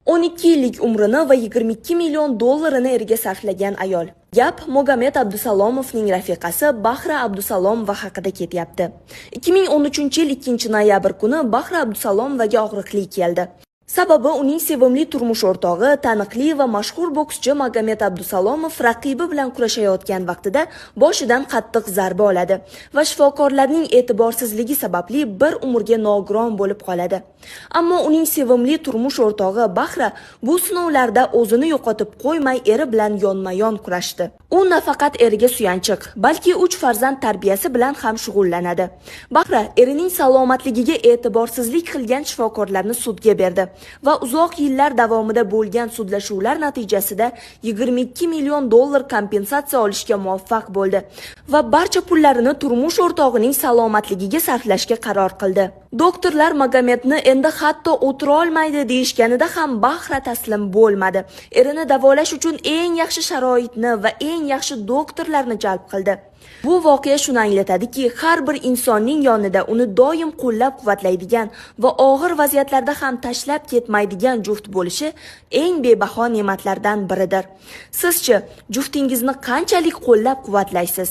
12 yillik umrini va 22 million dollarini eriga sarflagan ayol. Gap Mogamed Abdusalomovning rafiqasi Bahra Abdusalomova haqida ketyapti. 2013-yil 2-noyabr kuni Bahra Abdusalomovaga og'riqli keldi. Sababi uning sevimli turmush o'rtog'i, taniqli va mashhur bokschi Mogamed Abdusalomov raqibi bilan kurashayotgan vaqtida boshidan qattiq zarba oladi va shifokorlarning e'tiborsizligi sababli bir umrga nogiron bo'lib qoladi. Ammo uning sevimli turmush o'rtog'i Bahra bu sinovlarda o'zini yo'qotib qo'ymay eri bilan yonma-yon kurashdi. U nafaqat eriga suyanchiq, balki 3 farzand tarbiyasi bilan ham shug'ullanadi. Bahra erining salomatligiga e'tiborsizlik qilgan shifokorlarni sudga berdi va uzoq yillar davomida bo'lgan sudlashuvlar natijasida 22 million dollar kompensatsiya olishga muvaffaq bo'ldi va barcha pullarini turmush o'rtog'ining salomatligiga sarflashga qaror qildi. Doktorlar Mogomedni endi hatto o'tira olmaydi deyishganida ham Bahra taslim bo'lmadi. Erini davolash uchun eng yaxshi sharoitni va eng yaxshi doktorlarni jalb qildi. Bu voqea shuni anglatadiki, har bir insonning yonida uni doim qo'llab-quvvatlaydigan va og'ir vaziyatlarda ham tashlab ketmaydigan juft bo'lishi eng bebaho ne'matlardan biridir. Sizchi, juftingizni qanchalik qo'llab-quvvatlaysiz?